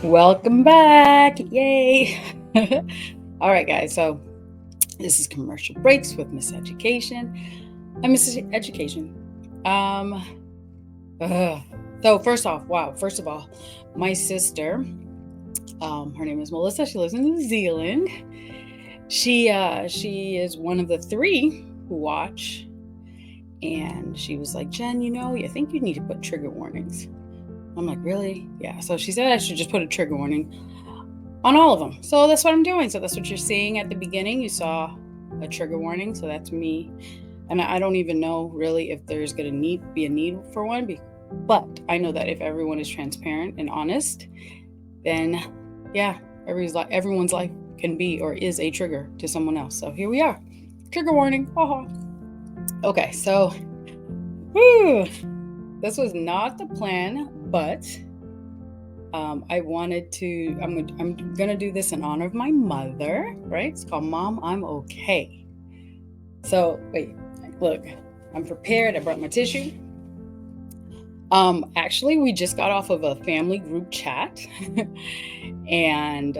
Welcome back. Yay. All right, guys. So this is Commercial Breaks with Miss Education. I'm Miss Education. So first of all, my sister, her name is Melissa. She lives in New Zealand. She is one of the three who watch. And she was like, Jen, I think you need to put trigger warnings. I'm like, really? Yeah. So she said I should just put a trigger warning on all of them. So that's what I'm doing. So that's what you're seeing at the beginning. You saw a trigger warning. So that's me. And I don't even know really if there's going to be a need for one. But I know that if everyone is transparent and honest, then yeah, everyone's life can be or is a trigger to someone else. So here we are. Trigger warning. Okay, so this was not the plan, but I wanted to, I'm going to do this in honor of my mother, right? It's called Mom, I'm Okay. So, wait, look, I'm prepared. I brought my tissue. Actually, we just got off of a family group chat and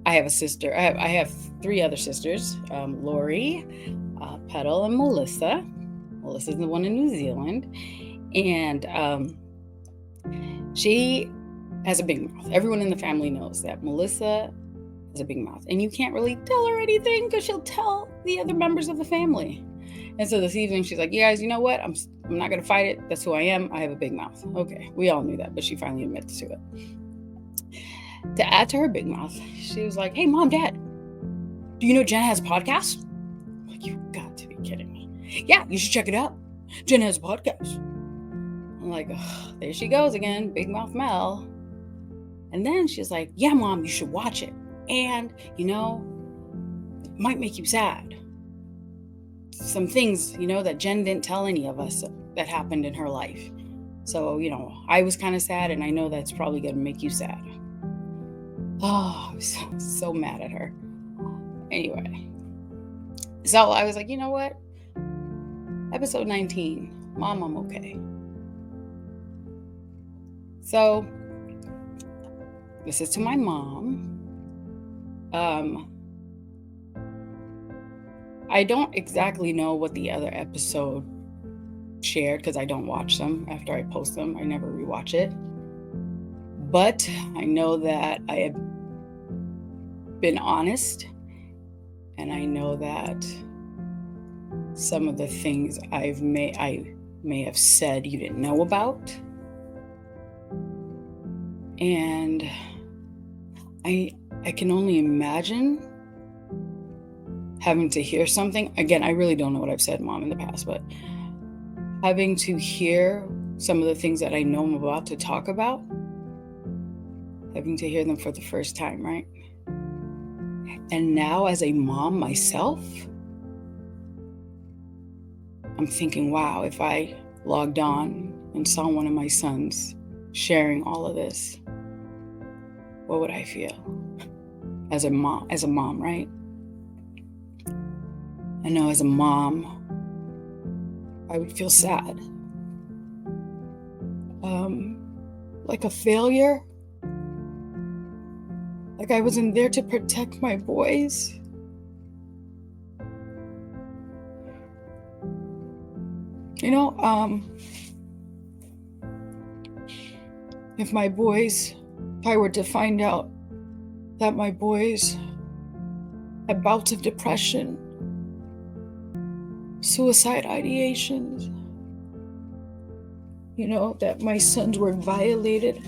I have a sister. I have three other sisters, Lori, Petal, and Melissa. Melissa's the one in New Zealand. And she has a big mouth. Everyone in the family knows that Melissa has a big mouth. And you can't really tell her anything because she'll tell the other members of the family. And so this evening, she's like, you guys, you know what? I'm not going to fight it. That's who I am. I have a big mouth. Okay, we all knew that, but she finally admits to it. To add to her big mouth, she was like, hey, Mom, Dad, do you know Jen has a podcast? I'm like, you've got to be kidding me. Yeah, you should check it out. Jen has a podcast. I'm like, there she goes again, big mouth Mel. And then she's like, yeah, Mom, you should watch it. And, it might make you sad. Some things, that Jen didn't tell any of us that happened in her life. So, I was kind of sad, and I know that's probably going to make you sad. Oh, I was so mad at her. Anyway, so I was like, you know what? Episode 19, Mom, I'm Okay. So, this is to my mom. I don't exactly know what the other episode shared because I don't watch them after I post them. I never rewatch it. But I know that I have been honest, and I know that some of the things I may have said you didn't know about. And I can only imagine having to hear something. Again, I really don't know what I've said, Mom, in the past, but having to hear some of the things that I know I'm about to talk about, having to hear them for the first time, right? And now as a mom myself, I'm thinking, wow, if I logged on and saw one of my sons sharing all of this, what would I feel as a mom, right? I know as a mom, I would feel sad. Like a failure. Like I wasn't there to protect my boys. If I were to find out that my boys had bouts of depression, suicide ideations, that my sons were violated,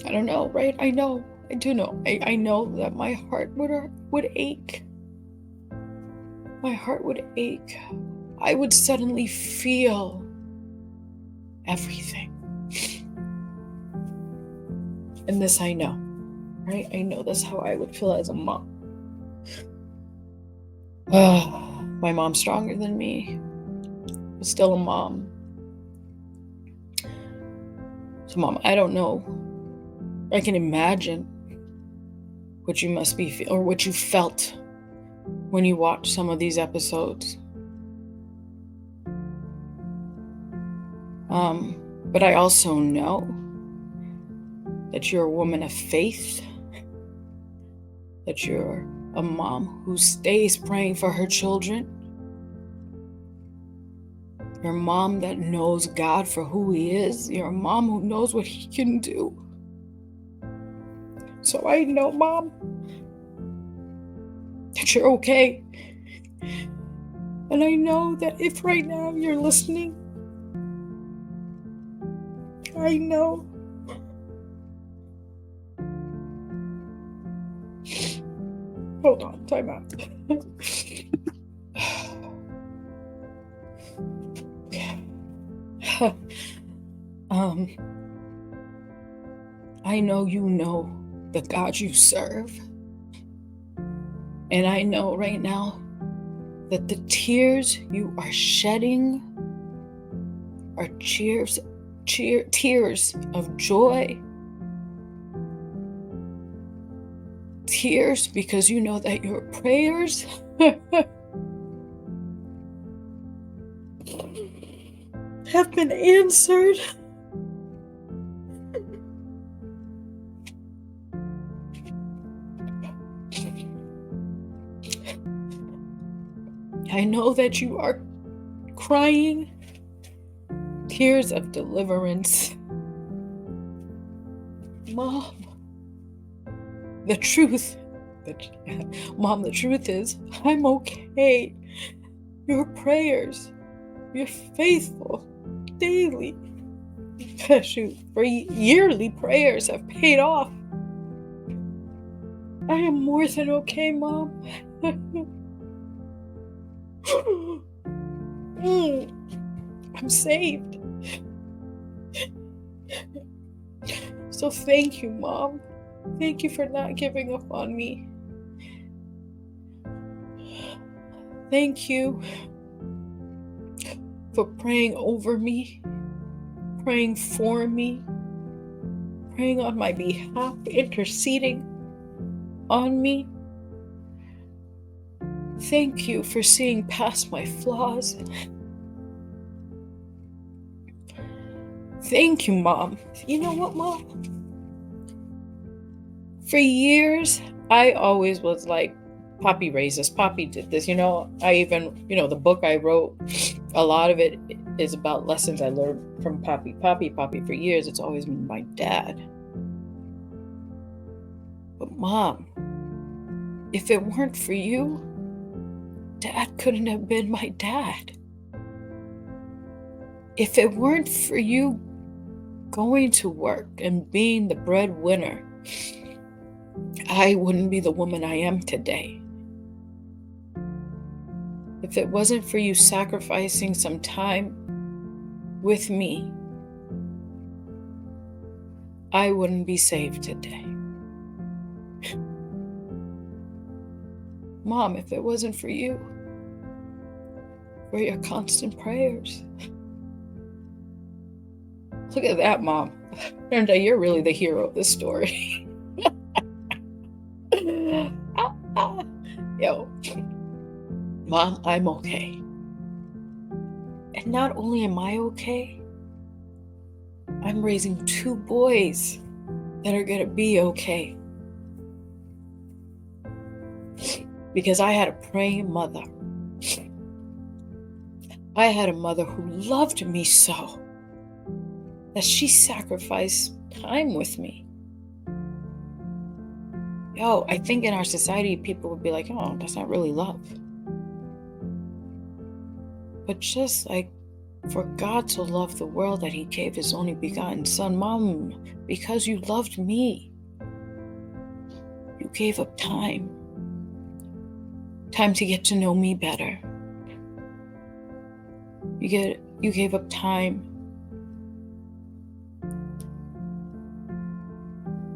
I don't know, right? I do know. I know that my heart would ache. My heart would ache. I would suddenly feel everything. And this I know, right? I know that's how I would feel as a mom. My mom's stronger than me, but still a mom. So, Mom, I don't know. I can imagine what you must be or what you felt when you watched some of these episodes. But I also know that you're a woman of faith, that you're a mom who stays praying for her children. You're a mom that knows God for who He is. You're a mom who knows what He can do. So I know, Mom, that you're okay. And I know that if right now you're listening, I know. Hold on, time out. I know you know the God you serve. And I know right now that the tears you are shedding are tears of joy. Tears because you know that your prayers have been answered. I know that you are crying tears of deliverance. Mom, the truth is, I'm okay. Your prayers, your faithful, daily, for yearly prayers have paid off. I am more than okay, Mom. I'm saved. So thank you, Mom. Thank you for not giving up on me. Thank you for praying over me, praying for me, praying on my behalf, interceding on me. Thank you for seeing past my flaws. Thank you, Mom. You know what, Mom? For years, I always was like, Poppy raised us, Poppy did this. I even, the book I wrote, a lot of it is about lessons I learned from Poppy. Poppy, for years, it's always been my dad. But Mom, if it weren't for you, Dad couldn't have been my dad. If it weren't for you going to work and being the breadwinner, I wouldn't be the woman I am today. If it wasn't for you sacrificing some time with me, I wouldn't be saved today. Mom, if it wasn't for you, for your constant prayers. Look at that, Mom. Brenda, you're really the hero of this story. Yo, Mom, I'm okay. And not only am I okay, I'm raising 2 boys that are going to be okay. Because I had a praying mother. I had a mother who loved me so that she sacrificed time with me. Yo, I think in our society, people would be like, oh, that's not really love. But just like for God to love the world that He gave His only begotten Son, Mom, because you loved me, you gave up time to get to know me better. You gave up time.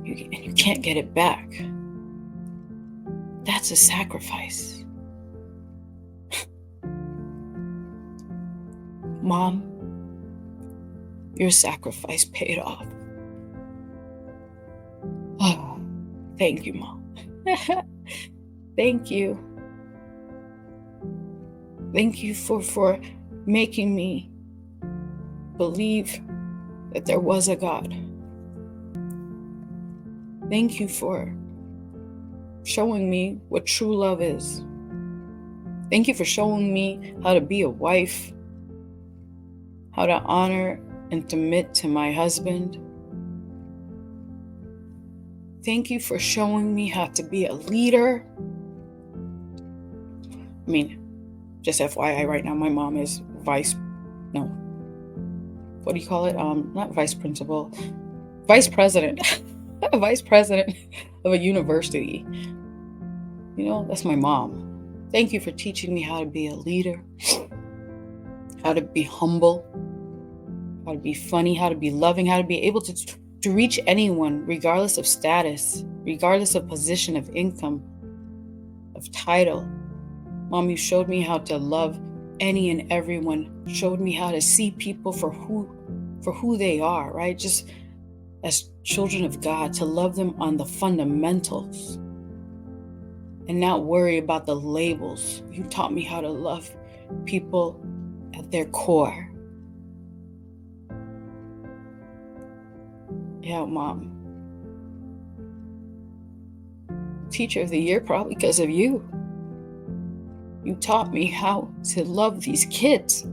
And you can't get it back. That's a sacrifice. Mom, your sacrifice paid off. Oh, thank you, Mom. Thank you. Thank you for making me believe that there was a God. Thank you for showing me what true love is. Thank you for showing me how to be a wife, how to honor and submit to my husband. Thank you for showing me how to be a leader. I mean, just FYI, right now, my mom is vice principal, vice president, vice president of a university. That's my mom. Thank you for teaching me how to be a leader, how to be humble, how to be funny, how to be loving, how to be able to reach anyone, regardless of status, regardless of position, of income, of title. Mom, you showed me how to love any and everyone, showed me how to see people for who they are, right? Just as children of God, to love them on the fundamentals and not worry about the labels. You taught me how to love people at their core. Yeah, Mom. Teacher of the Year, probably because of you. You taught me how to love these kids.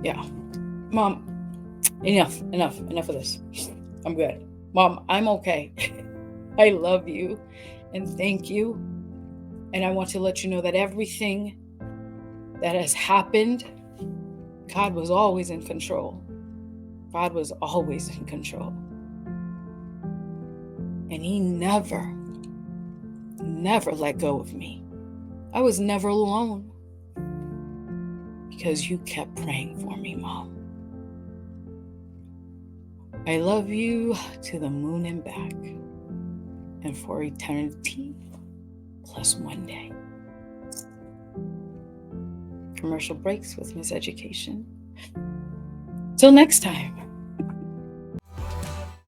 Yeah. Mom, enough of this. I'm good. Mom, I'm okay. I love you and thank you. And I want to let you know that everything that has happened, God was always in control. God was always in control. And He never let go of me. I was never alone because you kept praying for me, Mom. I love you to the moon and back, and for eternity plus one day. Commercial breaks with Miss Education. Till next time.